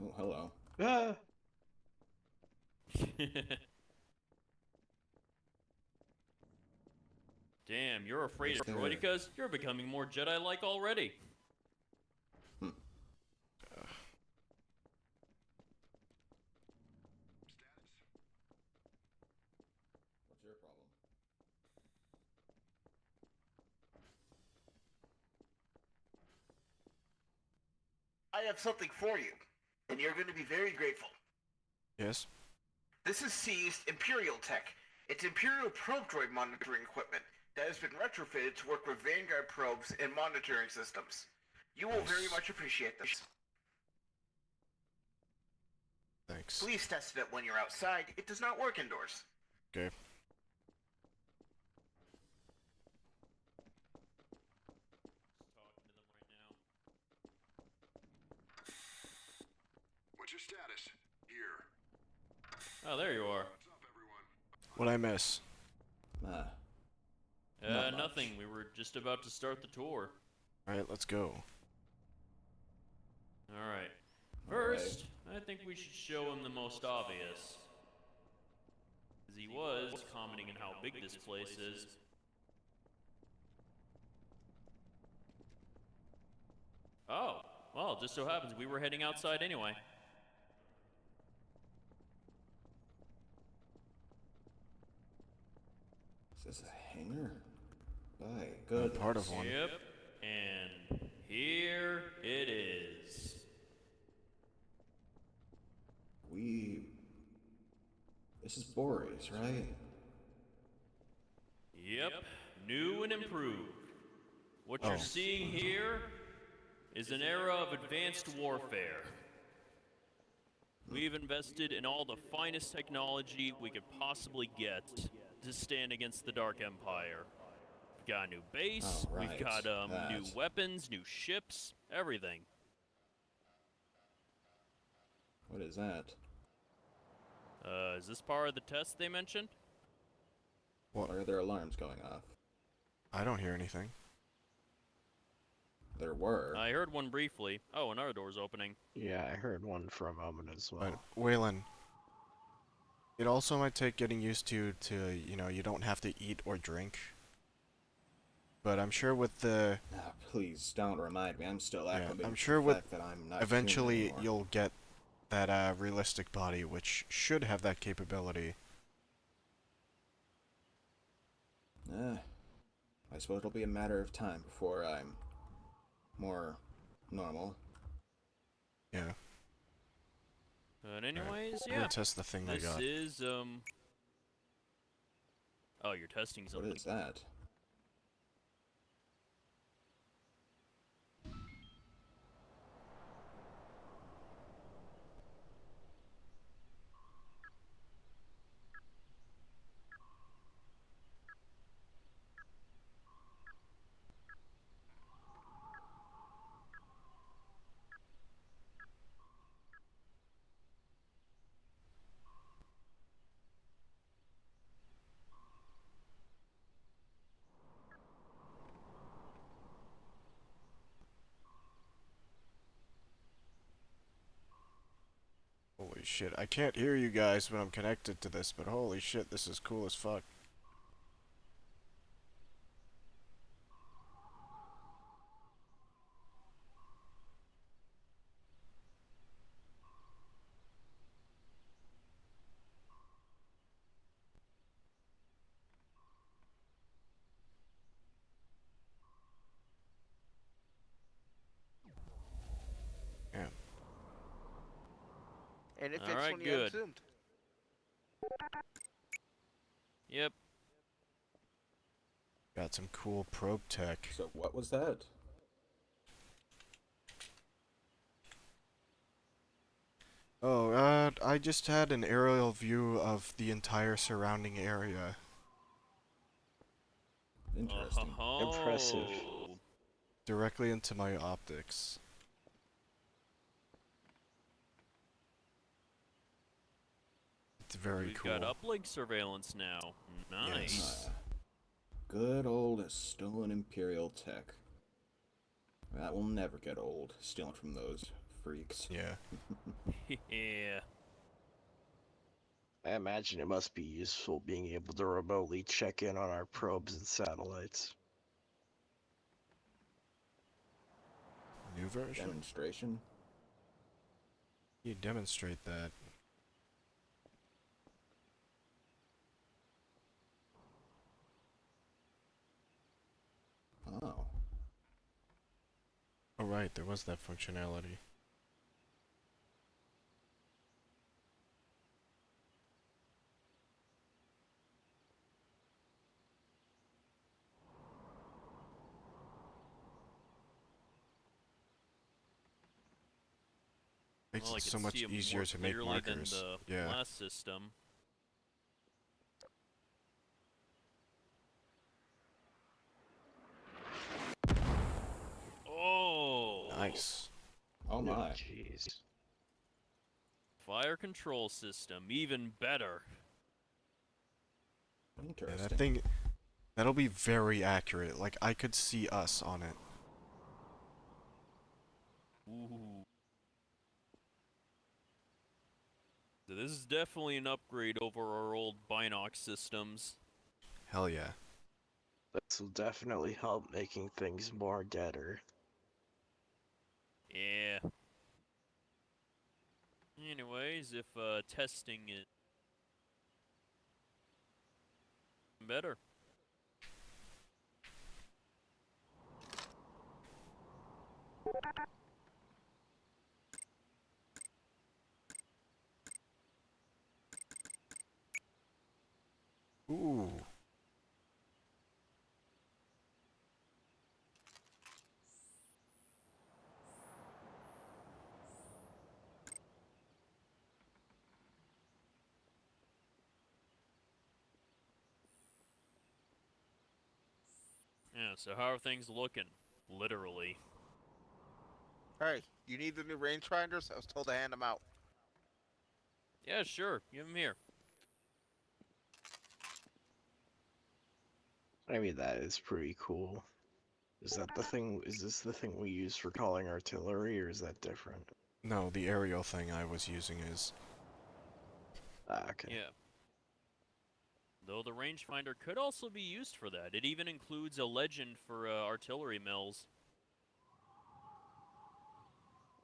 Oh, hello. Ah! Damn, you're afraid Is of there... droidicas? You're becoming more Jedi-like already. Hmm. What's your problem? I have something for you, and you're going to be very grateful. Yes? This is seized Imperial tech. It's Imperial probe droid monitoring equipment that has been retrofitted to work with Vanguard probes and monitoring systems. You will very Nice. much appreciate this. Thanks. Please test it when you're outside. It does not work indoors. Okay. Talking to them right now. What's your status? Here. Oh, there you are. What's up, everyone? What'd I miss? Ah, Not much. Nothing. We were just about to start the tour. Alright, let's go. Alright. First, I think we should show him the most obvious. As he was commenting on how big this place is. Oh, well, just so happens we were heading outside anyway. Is this a hangar? By I'm goodness. part of one. Yep, and here it is. This is Boris, right? Yep, new and improved. What you're Oh. seeing here is an era of advanced warfare. We've invested in all the finest technology we could possibly get to stand against the Dark Empire. We've got a new base, Oh, right. we've got new That. weapons, new ships, everything. What is that? Is this part of the test they mentioned? What are their alarms going off? I don't hear anything. There were. I heard one briefly. Oh, another door's opening. Yeah, I heard one for a moment as well. But, Waylon, it also might take getting used to, you don't have to eat or drink. But I'm sure with the... Ah, please don't remind me. I'm still acclimated I'm to sure the with... fact that I'm not Eventually, human anymore. you'll get that, realistic body, which should have that capability. I suppose it'll be a matter of time before I'm more normal. Yeah. But anyways, I'm yeah. gonna test the thing I This got. is, Oh, you're testing something. What is that? Holy shit, I can't hear you guys when I'm connected to this, but holy shit, this is cool as fuck. Yeah. And it fits Alright, when you good. unzoomed. Yep. Got some cool probe tech. So what was that? Oh, I just had an aerial view of the entire surrounding area. Interesting. Impressive. Directly into my optics. It's very We've cool. got uplink surveillance now. Nice. Yes. Good old stolen Imperial tech. That will never get old, stealing from those freaks. Yeah. Yeah. I imagine it must be useful being able to remotely check in on our probes and satellites. New version? Demonstration. You demonstrate that. Oh. Oh right, there was that functionality. Makes Well, I it can so much see 'em easier more to make clearly than markers. the Yeah. last system. Oh! Nice. Oh my. Jeez. Fire control system, even better. Yeah, Interesting. that thing, that'll be very accurate. Like, I could see us on it. Ooh. So this is definitely an upgrade over our old Binox systems. Hell yeah. This will definitely help making things more deader. Yeah. Anyways, if testing is better. Ooh. Yeah, so how are things looking? Literally. Hey, you need the new rangefinders? I was told to hand them out. Yeah, sure. Give them here. I mean, that is pretty cool. Is that the thing? Is this the thing we use for calling artillery, or is that different? No, the aerial thing I was using is... Ah, okay. Yeah. Though the rangefinder could also be used for that. It even includes a legend for artillery mills.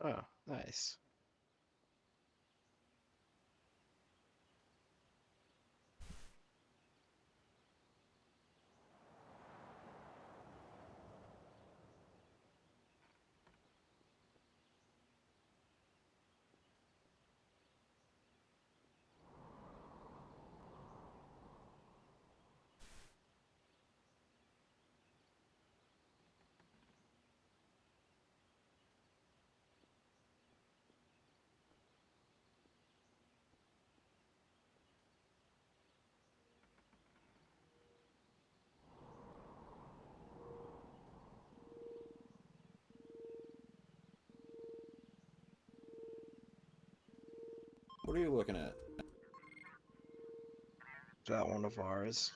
Oh, nice. What are you looking at? Is that one of ours?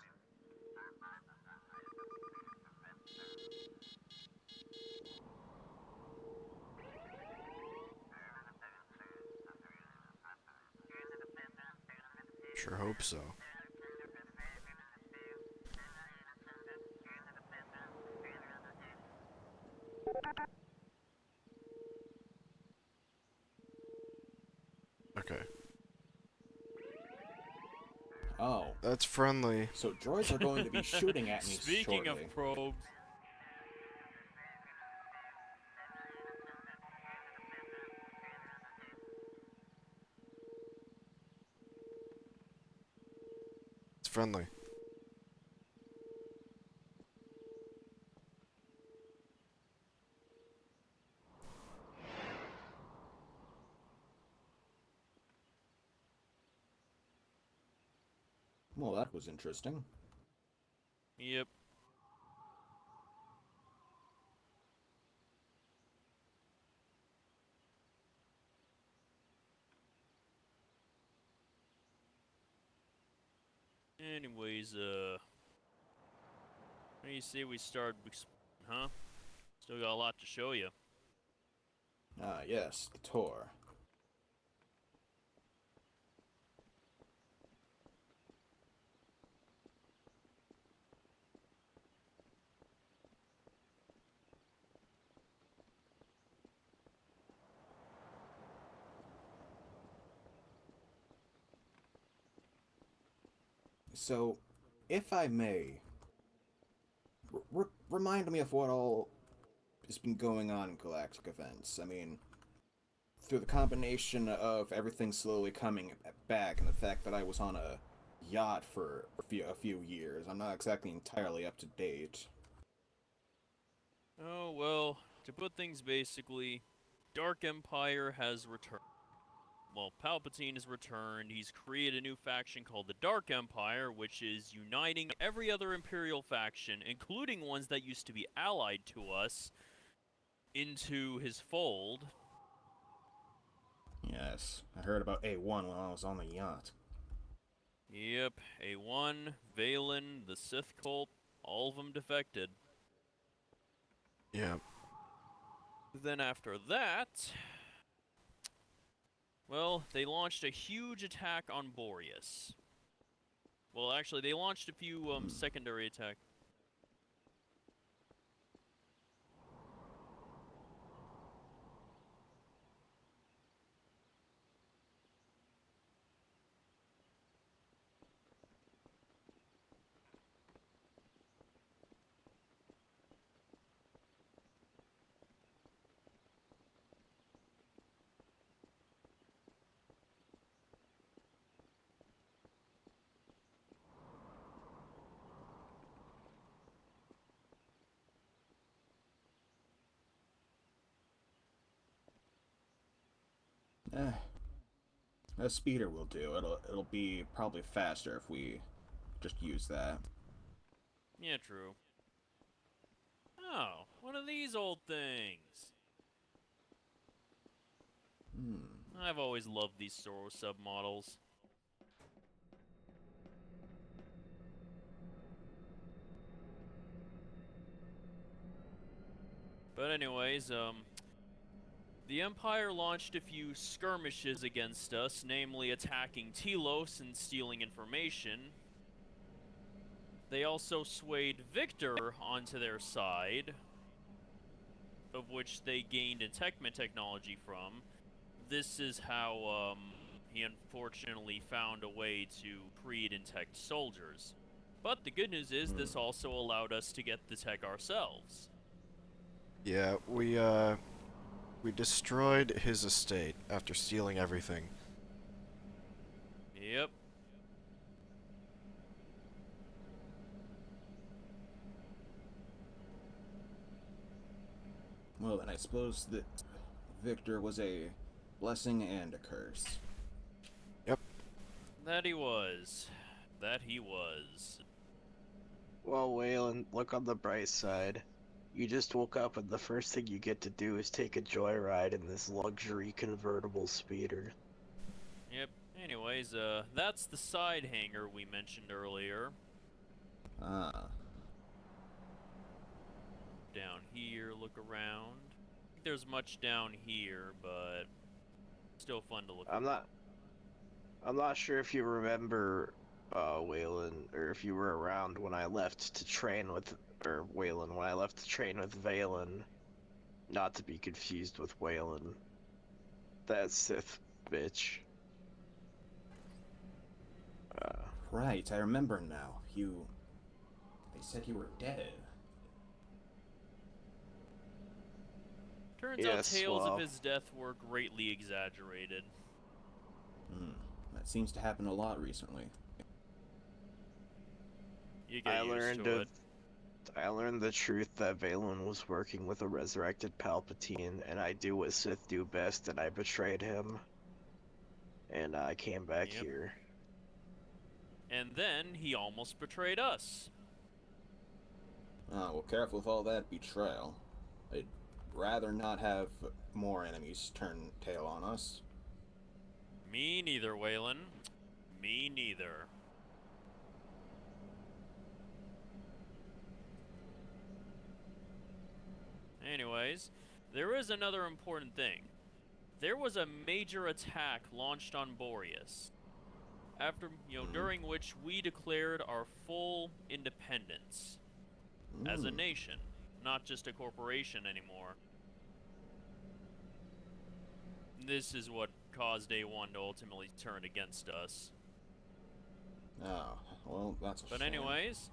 Sure hope so. Okay. Oh. That's friendly. So droids are going to be shooting at me Speaking shortly. of probes, It's friendly. Well, that was interesting. yep. Anyways, what do you say we start, huh? Still got a lot to show you. Ah, yes, the Tor. So, if I may, remind me of what all has been going on in galactic events. I mean, through the combination of everything slowly coming back and the fact that I was on a yacht for a few years, I'm not exactly entirely up to date. Oh, well, to put things basically, Dark Empire has returned. Well, Palpatine has returned. He's created a new faction called the Dark Empire, which is uniting every other Imperial faction, including ones that used to be allied to us, into his fold. Yes, I heard about A1 when I was on the yacht. Yep, A1, Valen, the Sith Colt, all of them defected. Yeah. Then after that, well, they launched a huge attack on Boreas. Well, actually, they launched a few secondary attacks. Eh, a speeder will do. It'll be probably faster if we just use that. Yeah, true. Oh, one of these old things. I've always loved these Soro submodels. But anyways, the Empire launched a few skirmishes against us, namely attacking Telos and stealing information. They also swayed Victor onto their side, of which they gained Enteched technology from. This is how, he unfortunately found a way to create Enteched soldiers. But the good news is this also allowed us to get the tech ourselves. Yeah, we destroyed his estate after stealing everything. Yep. Well, then I suppose that Victor was a blessing and a curse. Yep. That he was. That he was. Well, Waylon, look on the bright side. You just woke up and the first thing you get to do is take a joyride in this luxury convertible speeder. Yep. Anyways, that's the side hangar we mentioned earlier. Ah. Down here, look around. I think there's much down here, but still fun to look. I'm not sure if you remember, Waylon, or if you were around when I left to train with, or Waylon, when I left to train with Valen. Not to be confused with Waylon. That Sith bitch. Right, I remember now. They said you were dead. Turns out Yes, tales well, of his death were greatly exaggerated. That seems to happen a lot recently. You get used to it. I learned the truth that Valen was working with a resurrected Palpatine, and I do what Sith do best, and I betrayed him. And I came back Yep. here. And then he almost betrayed us. Ah, well, careful with all that betrayal. I'd rather not have more enemies turn tail on us. Me neither, Waylon. Me neither. Anyways, there is another important thing. there was a major attack launched on Boreas. After, during which we declared our full independence as a nation, not just a corporation anymore. This is what caused A1 to ultimately turn against us. Oh, well, that's a But shame. anyways,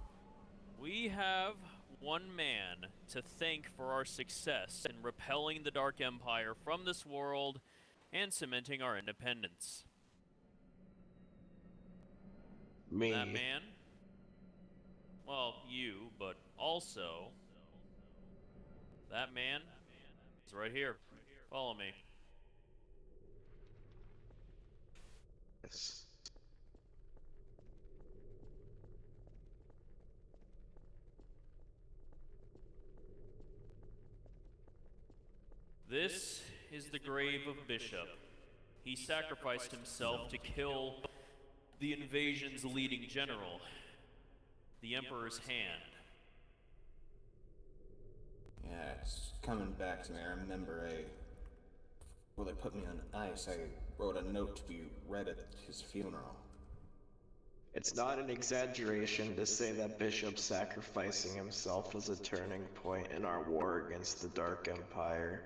we have one man to thank for our success in repelling the Dark Empire from this world and cementing our independence. Me. That man? Well, you, but also... that man is right here. Follow me. Yes. This is the grave of Bishop. He sacrificed himself to kill the invasion's leading general, the Emperor's Hand. Yeah, it's coming back to me. I remember before they put me on ice, I wrote a note to be read at his funeral. It's not an exaggeration to say that Bishop sacrificing himself was a turning point in our war against the Dark Empire,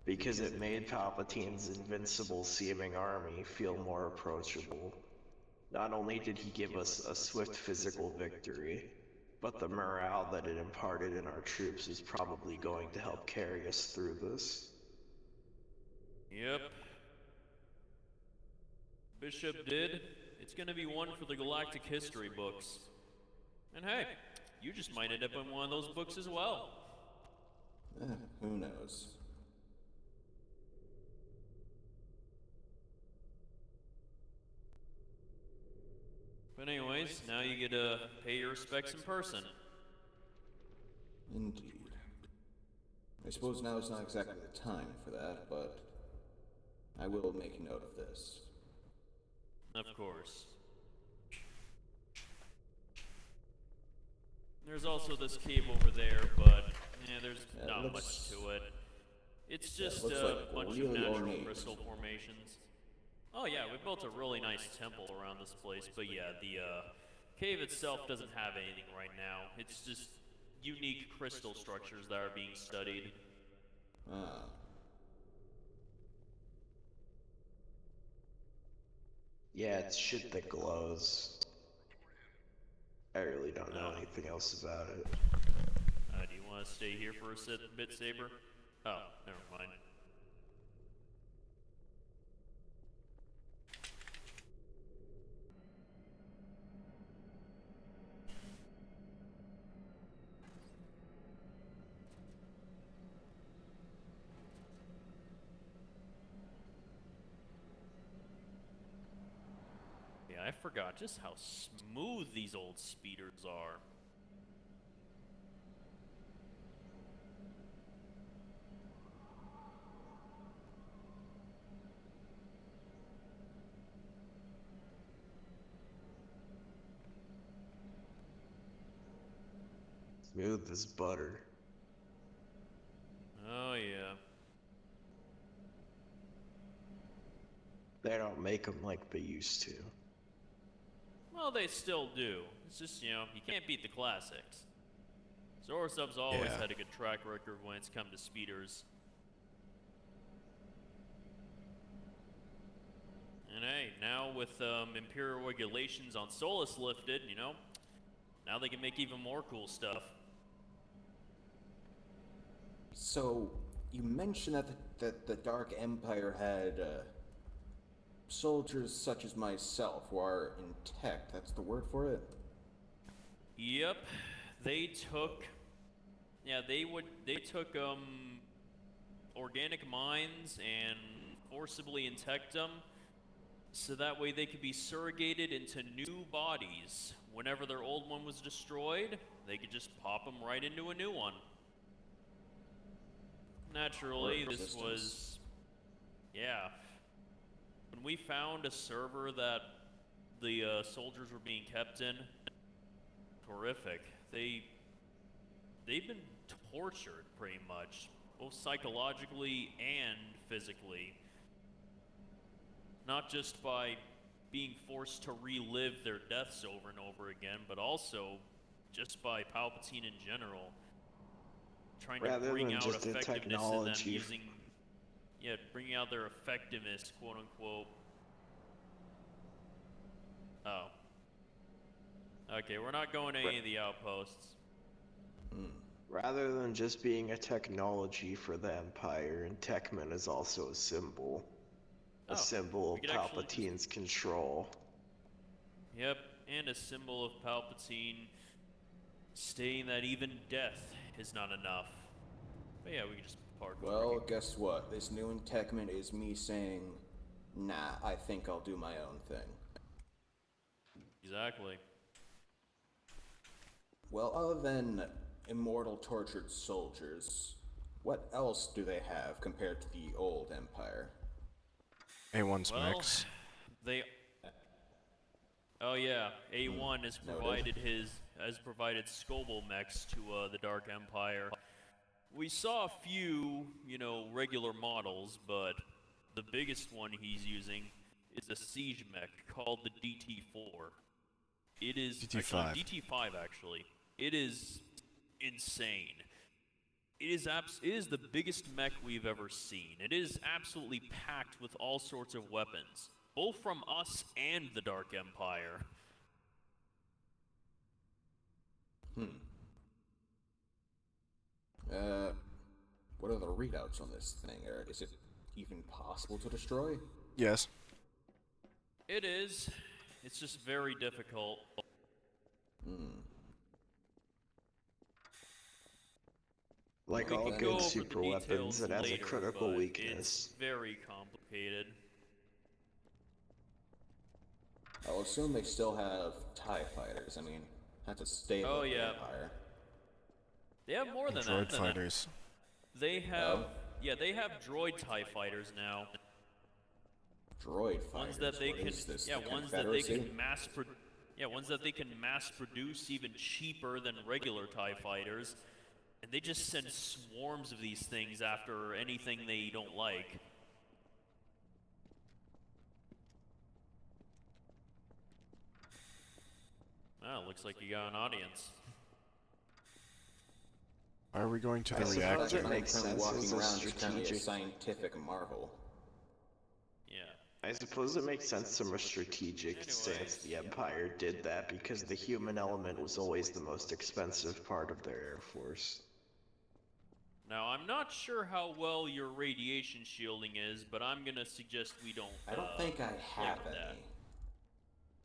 because it made Palpatine's invincible-seeming army feel more approachable. Not only did he give us a swift physical victory, but the morale that it imparted in our troops is probably going to help carry us through this. Yep. Bishop did. It's gonna be one for the galactic history books. And hey, you just might end up in one of those books as well. Who knows? But anyways, now you get to pay your respects in person. Indeed. I suppose now is not exactly the time for that, but I will make note of this. Of course. There's also this cave over there, but there's not looks- much to it. It's just looks a like bunch really of natural ornate. crystal formations. Oh yeah, we built a really nice temple around this place, but yeah, the cave itself doesn't have anything right now. It's just unique crystal structures that are being studied. Ah. Yeah, it's shit that glows. I really don't know anything else about it. Do you want to stay here for a bit, Saber? Oh, never mind. Yeah, I forgot just how smooth these old speeders are. Smooth as butter. Oh yeah. They don't make them like they used to. Well, they still do. It's just, you can't beat the classics. Sorsub's always Yeah. had a good track record when it's come to speeders. And hey, now with Imperial regulations on Solus lifted, now they can make even more cool stuff. So, you mentioned that the Dark Empire had soldiers such as myself who are Enteched. That's the word for it? Yep, they took organic minds and forcibly intect them, so that way they could be surrogated into new bodies. Whenever their old one was destroyed, they could just pop them right into a new one. Naturally, Work this resistance. was, when we found a server that the soldiers were being kept in, horrific. They've been tortured pretty much. both psychologically and physically. Not just by being forced to relive their deaths over and over again, but also just by Palpatine in general. Trying Rather to bring than out just the effectiveness in them technology. using... Yeah, bringing out their effectiveness, quote-unquote. Oh. Okay, we're not going to any of the outposts. Rather than just being a technology for the Empire, Enteched is also a symbol. Oh, A symbol we of could actually just- Palpatine's control. Yep, and a symbol of Palpatine stating that even death is not enough. But yeah, we can just park over Well, here. guess what? This new Enteched is me saying, nah, I think I'll do my own thing. Exactly. Well, other than immortal tortured soldiers, what else do they have compared to the old Empire? A1's Well, mix. they... Oh yeah, A1 has Noted. provided Scobel mechs to the Dark Empire. We saw a few, regular models, but the biggest one he's using is a siege mech called the DT4. It is DT5. DT5 actually. It is insane. It is the biggest mech we've ever seen. It is absolutely packed with all sorts of weapons, both from us and the Dark Empire. What are the readouts on this thing? Or is it even possible to destroy? Yes. It is. It's just very difficult. Like We all can good go over super the weapons, details it has a later, critical but weakness. It's very complicated. I'll assume they still have TIE fighters. I mean, that's a staple Oh, of the yeah. Empire. They have more than Droid that. fighters. They have, Oh? they have droid TIE fighters now. Droid fighters. Ones that they What can, is this, yeah, the ones that they Confederacy? can ones that they can mass produce even cheaper than regular TIE fighters. And they just send swarms of these things after anything they don't like. Ah, looks like you got an audience. Are we going to I the suppose reactor? it makes I'm sense walking as a around just kind of a strategic... scientific marvel. Yeah. I suppose it makes sense from a strategic stance the Empire did that because the human element was always the most expensive part of their air force. Now, I'm not sure how well your radiation shielding is, but I'm gonna suggest we don't. I don't think I play have with that. any.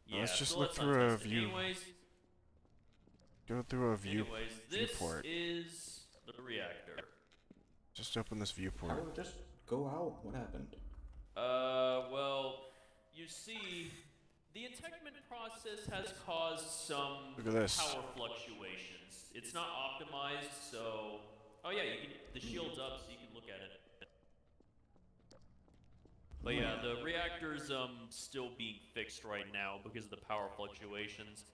Yeah, Let's just so look let's through not a test it. view. Anyways, Go through a anyways, this viewport. is the reactor. Just open this viewport. How just go out? What happened? Well, you see, the entechment process has caused some Look at this. power fluctuations. It's not optimized, so... Oh yeah, the shield's up so you can look at it. But yeah, the reactor's still being fixed right now because of the power fluctuations.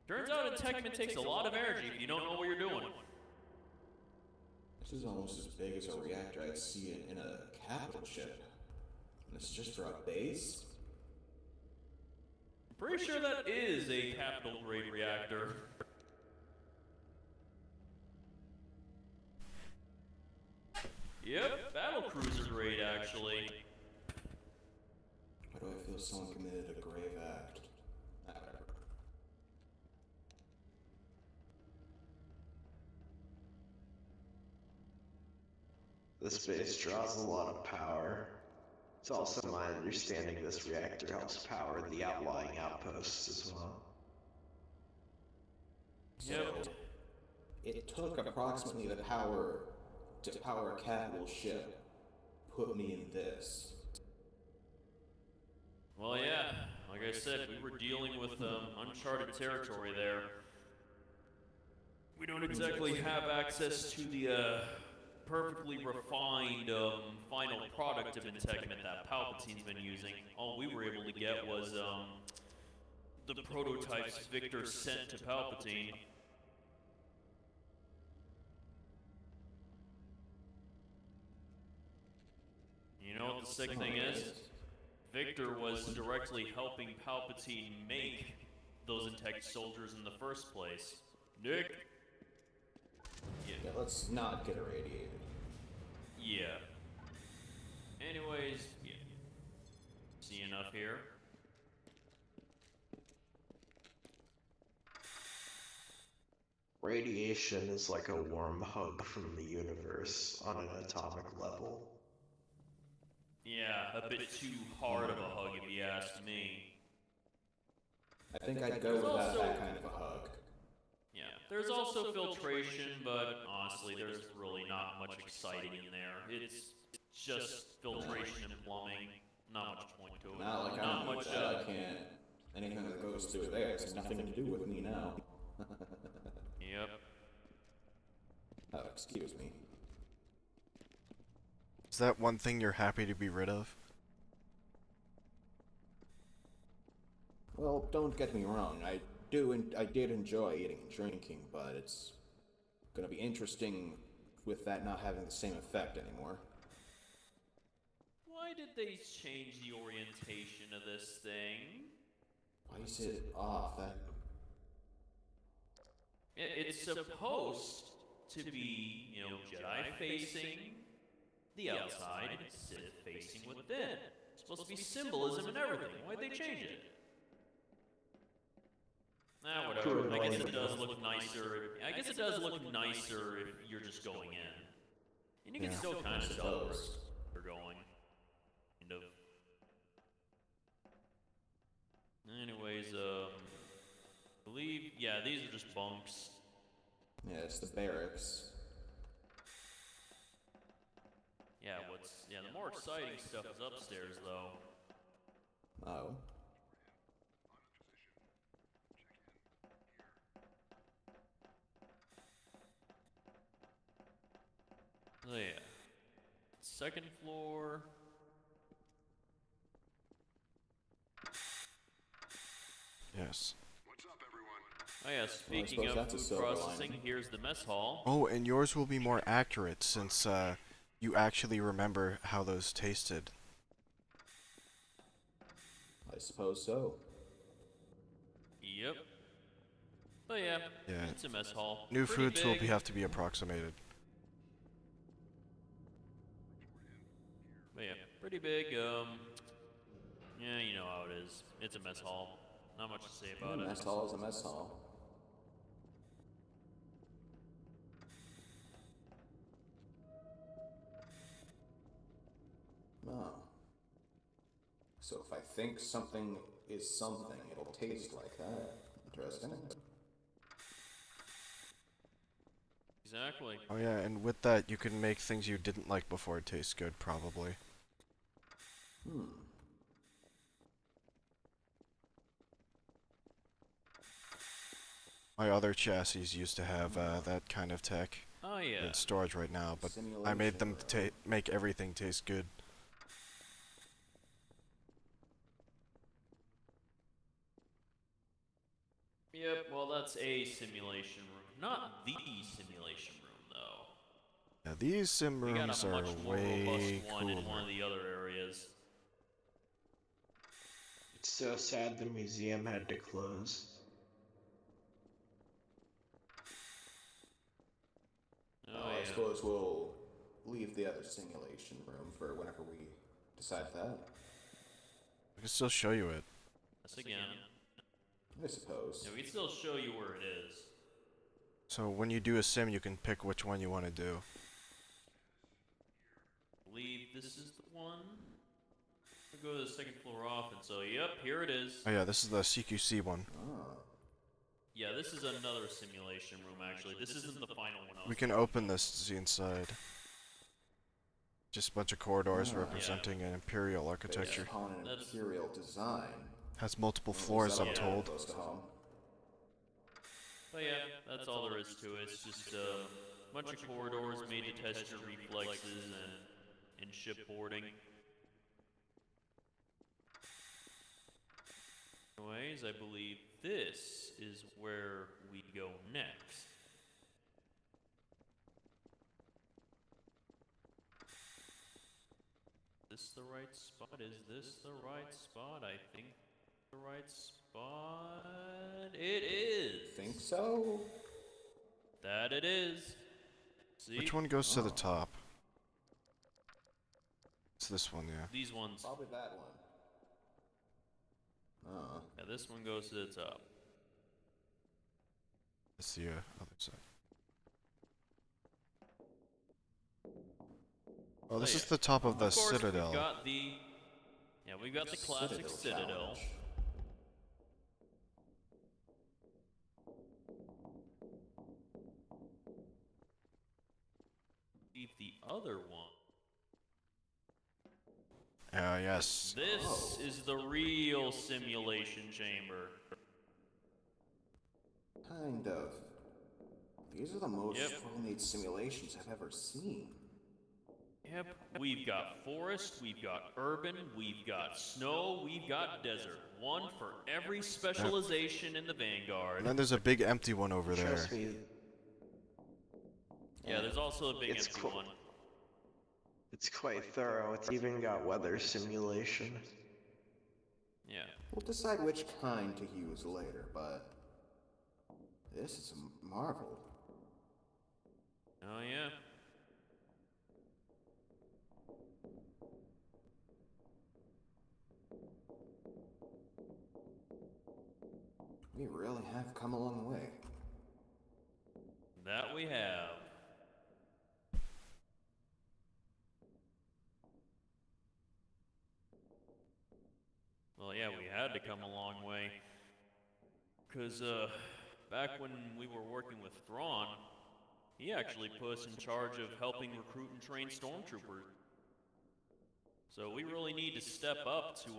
Turns out entechment takes a lot of energy if you don't know what you're doing. This is almost as big as a reactor I'd see in a capital ship. And it's just for a base? I'm pretty sure that is a capital grade reactor. Yep, battle cruiser grade actually. Why do I feel someone committed a grave act? Ah, whatever. This base draws a lot of power. It's also my understanding this reactor helps power the outlying outposts as well. So, Yep. it took approximately the power to power a capital ship. Put me in this. Well, yeah, like I said, we were dealing with uncharted territory there. We don't exactly have access to the perfectly refined final product of Enteched that Palpatine's been using. All we were able to get was the prototypes Victor sent to Palpatine. You know what the sick thing is? Victor was directly helping Palpatine make those Enteched soldiers in the first place. Nick? Yeah, let's not get irradiated. Yeah. Anyways, yeah. See enough here? Radiation is like a warm hug from the universe on an atomic level. Yeah, a bit too hard of a hug if you ask me. I think I'd go without that kind of a hug. Yeah, there's also filtration, but honestly, there's really not much exciting in there. It's just filtration and plumbing. Not much point to it. Not like not I much. I can't. Anything that goes through there has nothing to do with me now. Yep. Oh, excuse me. Is that one thing you're happy to be rid of? Well, don't get me wrong. I did enjoy eating and drinking, but it's gonna be interesting with that not having the same effect anymore. Why did they change the orientation of this thing? Why is it off? It's supposed to be, Jedi facing the outside, Sith facing within. It's supposed to be symbolism and everything. Why'd they change it? Whatever. I guess it does look nicer. I guess it does look nicer if you're just going in. And you can still kind of tell where you're going. Kind of. Anyways, I believe, yeah, these are just bunks. Yeah, it's the barracks. Yeah, the more exciting stuff is upstairs, though. Oh. So yeah. Second floor. Yes. What's up, everyone? Oh yeah, speaking suppose of that's a food silver processing, lining. here's the mess hall. Oh, and yours will be more accurate since you actually remember how those tasted. I suppose so. Yep. But yeah, Yeah. it's a mess hall. New Pretty foods will big. have to be approximated. But yeah, pretty big. Yeah, you know how it is. It's a mess hall. Not much to say A about it. mess hall is a mess hall. Oh. So if I think something is something, it'll taste like that. Interesting. Exactly. Oh yeah, and with that you can make things you didn't like before taste good, probably. My other chassis used to have that kind of tech Oh yeah. in storage right now, but I made them make everything taste good. Yep, well that's a simulation room. Not the simulation room, though. Yeah, these sim We got rooms a are much more way robust one cooler. in one of the other areas. It's so sad the museum had to close. Oh, I yeah. suppose we'll leave the other simulation room for whenever we decide that. I can still show you it. That's again. I suppose. Yeah, we can still show you where it is. So when you do a sim, you can pick which one you want to do. I believe this is the one. We'll go to the second floor off, and so, yep, here it is. Oh yeah, this is the CQC one. Ah. Yeah, this is another simulation room, actually. This isn't the final one. We can open this to see inside. Just a bunch of corridors representing an imperial architecture. Based upon an imperial design. Has multiple floors, I'm Is that told. close to home? But yeah, that's all there is to it. It's just a bunch of corridors made to test your reflexes and shipboarding. Anyways, I believe this is where we go next. this the right spot? Is this the right spot? I think the right spot. It is. Think so? That it is. See? Which one goes to the Oh. top? It's this one, yeah. These ones. Probably that one. Yeah, this one goes to the top. It's the other side. Oh, this yeah. is the top of the Of course, citadel. we've got the classic Citadel. Challenge. The other one. Yes. This is the real simulation chamber. Kind of. These are the most Yep. full-made simulations I've ever seen. Yep, we've got forest, we've got urban, we've got snow, we've got desert. One for every specialization in the Vanguard. And then there's a big empty one over there. Trust me, Yeah, there's also a big It's empty cool. one. it's quite thorough. It's even got weather simulation. Yeah. We'll decide which kind to use later, but this is a marvel. Oh yeah. We really have come a long way. That we have. Well, yeah, we had to come a long way. Because, back when we were working with Thrawn, he actually put us in charge of helping recruit and train stormtroopers. So we really need to step up to,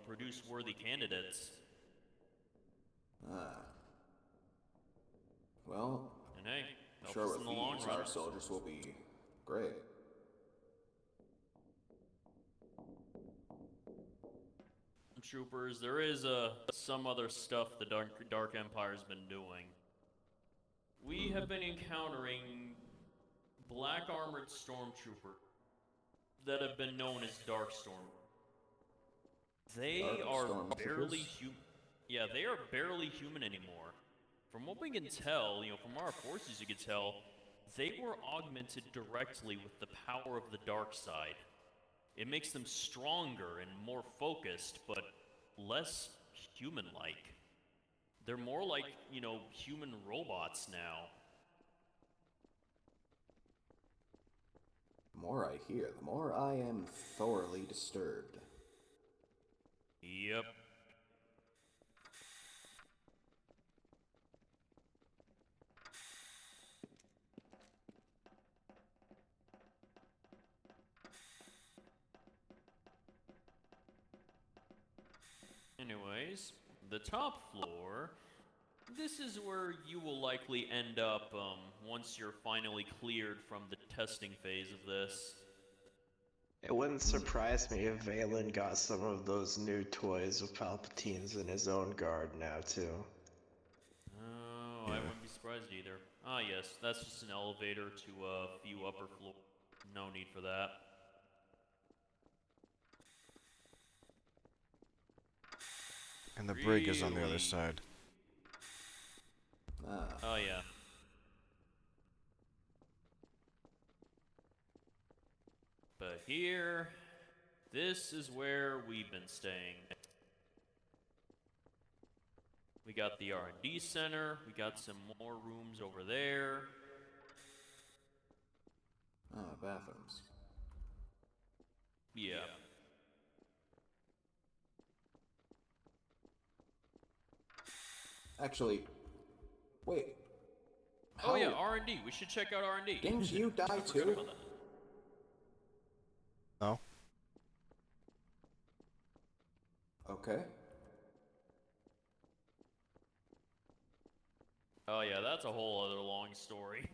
produce worthy candidates. Well, And hey, I'm help sure us with in the long these, run. our soldiers will be great. Troopers, there is some other stuff the Dark Empire's been doing. We have been encountering black armored stormtroopers that have been known as Darkstorm. They Dark are Stormtroopers? barely human. Yeah, they are barely human anymore. From what we can tell, from our forces you can tell, they were augmented directly with the power of the dark side. It makes them stronger and more focused, but less human-like. They're more like, human robots now. The more I hear, the more I am thoroughly disturbed. Yep. Anyways, the top floor, this is where you will likely end up once you're finally cleared from the testing phase of this. It wouldn't surprise me if Valen got some of those new toys of Palpatine's in his own guard now, too. Oh, I wouldn't be surprised either. Ah, yes, that's just an elevator to a few upper floor. No need for that. And the brig is on the other Really? side. Oh, yeah. But here, this is where we've been staying. We got the R&D center, we got some more rooms over there. Bathrooms. Yeah. Actually, wait. Oh yeah, How- R&D. We should check out R&D. Didn't you die I forgot too? about that. No? Okay. Oh yeah, that's a whole other long story.